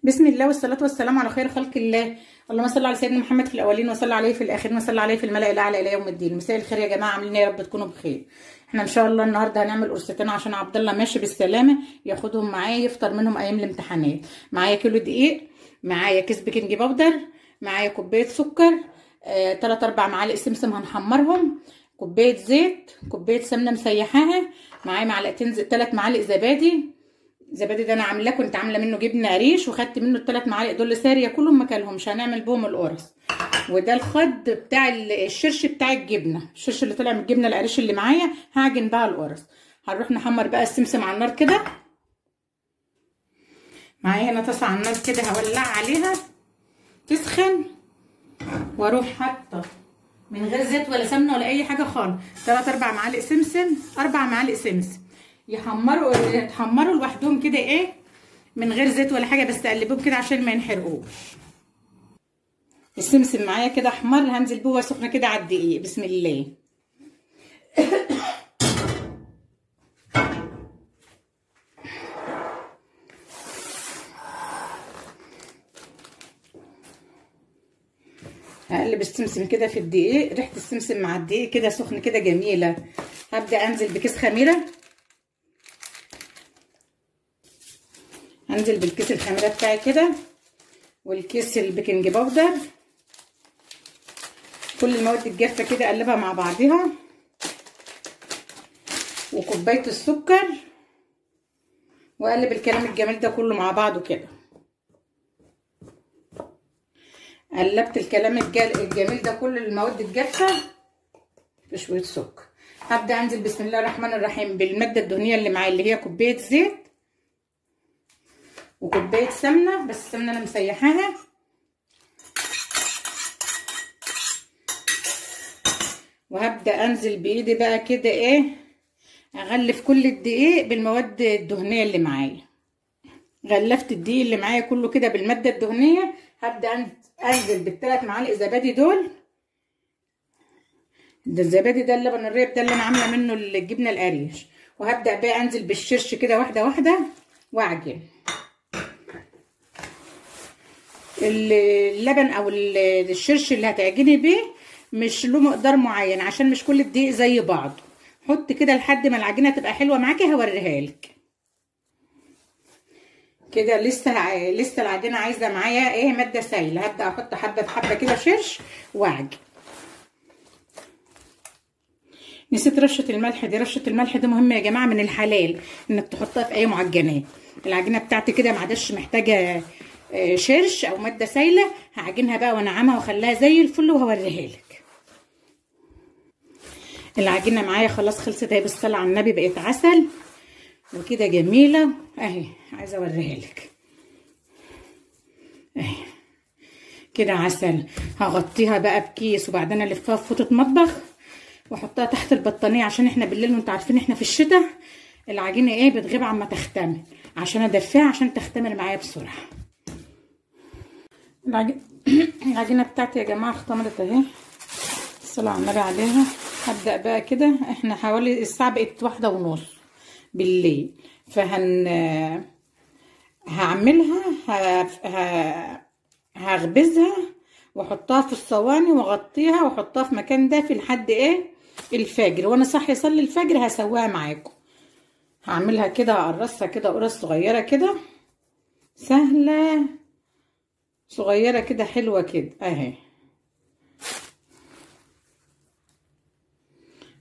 بسم الله والصلاة والسلام على خير خلق الله. اللهم صل على سيدنا محمد في الأولين وصل عليه في الآخرين وصل عليه في الملأ الأعلى إلى يوم الدين. مساء الخير يا جماعة، عاملين ايه؟ يا رب تكونوا بخير. احنا إن شاء الله النهارده هنعمل قرصتين عشان عبد الله ماشي بالسلامة ياخدهم معايا يفطر منهم أيام الامتحانات. معايا كيلو دقيق، معايا كيس بيكنج باودر، معايا كوباية سكر، 3-4 معالق سمسم هنحمرهم، كوباية زيت، كوباية سمنة مسيحاها، معايا معلقتين 3 معالق زبادي ده انا عاملاه، كنت عامله منه جبنه قريش وخدت منه ال3 معالق دول ساريه كلهم ما كلهمش، هنعمل بهم القرص. وده الخد بتاع الشرش بتاع الجبنه، الشرش اللي طلع من الجبنه القريش اللي معايا هعجن بقى القرص. هنروح نحمر بقى السمسم على النار كده. معايا هنا طاسه على النار كده هولع عليها تسخن، واروح حاطه من غير زيت ولا سمنه ولا اي حاجه خالص 3-4 معالق سمسم، 4 معالق سمسم يتحمروا لوحدهم كده، ايه، من غير زيت ولا حاجه، بس تقلبهم كده عشان ما ينحرقوش. السمسم معايا كده احمر، هنزل بيه سخنه كده على الدقيق. بسم الله. هقلب السمسم كده في الدقيق، ريحه السمسم مع الدقيق كده سخن كده جميله. هبدا انزل بكيس خميره، هنزل بالكيس الخميره بتاعي كده، والكيس البيكنج باودر، كل المواد الجافه كده اقلبها مع بعضها، وكوبايه السكر، واقلب الكلام الجميل ده كله مع بعضه كده. قلبت الكلام الجميل ده كل المواد الجافه في شويه سكر. هبدا انزل بسم الله الرحمن الرحيم بالماده الدهنيه اللي معايا، اللي هي كوبايه زيت وكوبايه سمنه، بس السمنه انا مسيحاها، وهبدا انزل بايدي بقى كده، ايه، اغلف كل الدقيق بالمواد الدهنيه اللي معايا. غلفت الدقيق اللي معايا كله كده بالماده الدهنيه. هبدا انزل بال3 معالق زبادي دول. ده الزبادي ده اللبن الريب ده اللي انا عامله منه الجبنه القريش. وهبدا بقى انزل بالشرش كده واحده واحده واعجن. اللبن او الشرش اللي هتعجني بيه مش له مقدار معين، عشان مش كل الدقيق زي بعض. حط كده لحد ما العجينه تبقى حلوه معاكي، هوريها لك كده. لسه العجينه عايزه معايا ايه، ماده سايله. هبدا احط حبه بحبه كده شرش واعجن. نسيت رشه الملح دي، رشه الملح دي مهمه يا جماعه، من الحلال انك تحطها في اي معجنات. العجينه بتاعتي كده ما عادش محتاجه شرش او ماده سايله. هعجنها بقى وانعمها واخليها زي الفل وهوريها لك. العجينه معايا خلاص خلصت اهي، بالصلاه على النبي بقت عسل وكده جميله اهي. عايزه اوريها لك اهي كده عسل. هغطيها بقى بكيس وبعدين الفها في فوطه مطبخ واحطها تحت البطانيه، عشان احنا بالليل وانتوا عارفين احنا في الشتاء العجينه ايه بتغيب عما تختمر، عشان ادفيها عشان تختمر معايا بسرعه. العجينه بتاعتي يا جماعه اختمرت اهي، الصلاه على النبي عليها. هبدا بقى كده، احنا حوالي الساعه بقت 1:30 بالليل، هعملها هخبزها واحطها في الصواني واغطيها واحطها في مكان دافي لحد ايه الفجر. وانا صاحيه اصلي الفجر هسويها معاكم. هعملها كده، هقرصها كده قرص صغيره كده سهله صغيره كده حلوه كده اهي.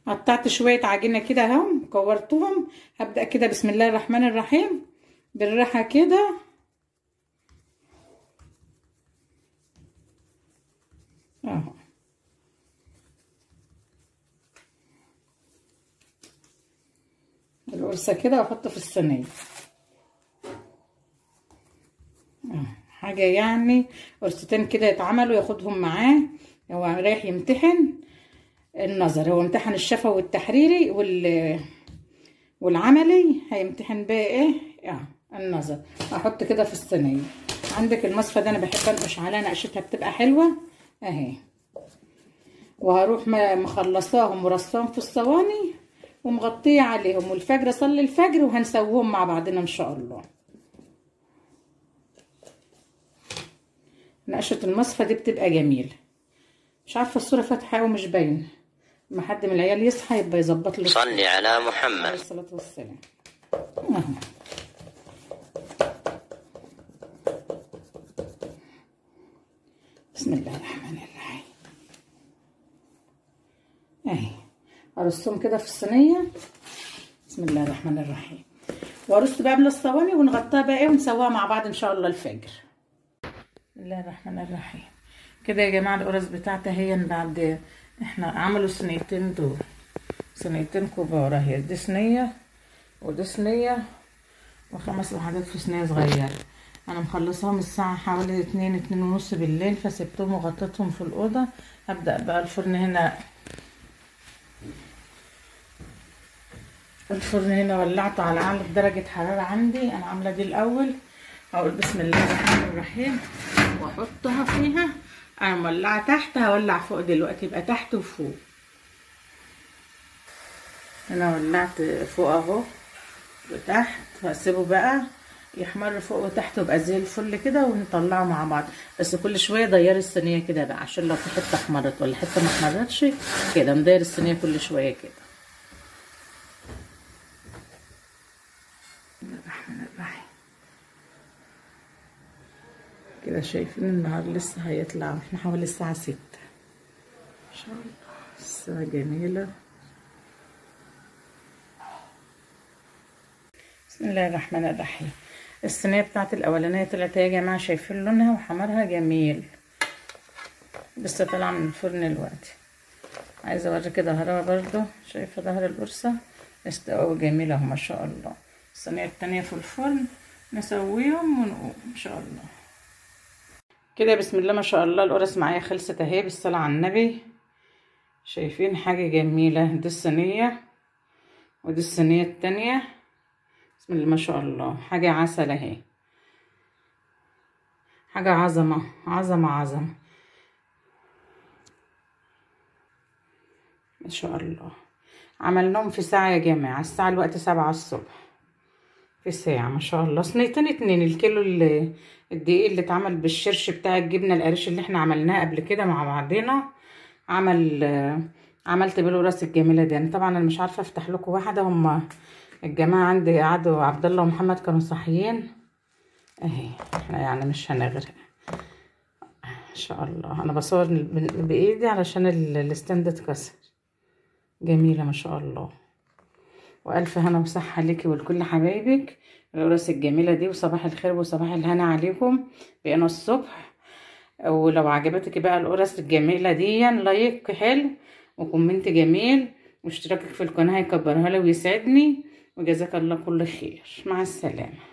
قطعت شويه عجينه كده اهو، كورتهم. هبدا كده بسم الله الرحمن الرحيم بالراحه كده اهو. القرصه كده واحطه في الصينيه حاجه يعني قرصتين كده يتعملوا ياخدهم معاه. هو رايح يمتحن النظر، هو امتحن الشفوي والتحريري والعملي، هيمتحن بقى ايه النظر. هحط كده في الصينيه. عندك المصفى ده انا بحب انقش عليها، نقشتها بتبقى حلوه اهي. وهروح مخلصاهم ورصاهم في الصواني ومغطيه عليهم، والفجر صلي الفجر وهنسويهم مع بعضنا ان شاء الله. نقشه المصفى دي بتبقى جميله. مش عارفه الصوره فاتحه او مش باينه، لما حد من العيال يصحى يبقى يظبط له. صلي على محمد عليه الصلاه والسلام. اهو بسم الله الرحمن الرحيم. اهي ارصهم كده في الصينيه. بسم الله الرحمن الرحيم. وارص بقى بالصواني ونغطيها بقى ونسويها مع بعض ان شاء الله الفجر. بسم الله الرحمن الرحيم. كده يا جماعه القرص بتاعتي اهي. بعد احنا عملوا صينيتين دول، صينيتين كبار اهي، دي صينيه ودي صينيه وخمس وحدات في صينيه صغيره. انا مخلصاهم الساعه حوالي 2:30 بالليل، فسبتهم وغطيتهم في الاوضه. هبدا بقى الفرن هنا. الفرن هنا ولعته على اعلى درجه حراره عندي. انا عامله دي الاول. هقول بسم الله الرحمن الرحيم واحطها فيها. انا مولعه تحت، هولع فوق دلوقتي، يبقى تحت وفوق. انا ولعت فوق اهو وتحت، وهسيبه بقى يحمر فوق وتحت ويبقى زي الفل كده، ونطلعه مع بعض. بس كل شويه ديري الصينيه كده بقى، عشان لو في حته احمرت ولا حته ما احمرتش كده، ندير الصينيه كل شويه كده. بسم الله الرحمن الرحيم. كده شايفين النهار لسه هيطلع، احنا حوالي الساعه 6 ان شاء الله. الساعه جميله. بسم الله الرحمن الرحيم. الصينيه بتاعت الاولانيه طلعت يا جماعه، شايفين لونها وحمرها جميل، لسه طالعه من الفرن دلوقتي. عايزه اوري كده ظهرها برضو، شايفه ظهر القرصه استوى جميله اهو ما شاء الله. الصينيه التانيه في الفرن نسويهم ونقوم ان شاء الله كده. بسم الله ما شاء الله. القرص معايا خلصت اهي، بالصلاه على النبي. شايفين حاجه جميله. دي الصينيه ودي الصينيه التانيه. بسم الله ما شاء الله. حاجه عسل اهي، حاجه عظمه عظمه عظمه ما شاء الله. عملناهم في ساعه يا جماعه. الساعه الوقت 7 الصبح، في ساعه ما شاء الله. صينيتين 2. الكيلو الدقيق اللي اتعمل بالشرش بتاع الجبنه القريش اللي احنا عملناه قبل كده مع بعضنا، عملت بالقرص الجميله دي. انا طبعا انا مش عارفه افتح لكم واحده، هم الجماعه عندي قعدوا عبد الله ومحمد كانوا صاحيين اهي. احنا يعني مش هنغرق ان شاء الله. انا بصور بايدي علشان الستاند اتكسر. جميله ما شاء الله. والف هنا وصحه ليكي ولكل حبايبك القرص الجميله دي. وصباح الخير وصباح الهنا عليكم. بقينا الصبح. ولو عجبتك بقى القرص الجميله دي، لايك حلو وكومنت جميل واشتراكك في القناه هيكبرها لي ويسعدني. وجزاك الله كل خير. مع السلامه.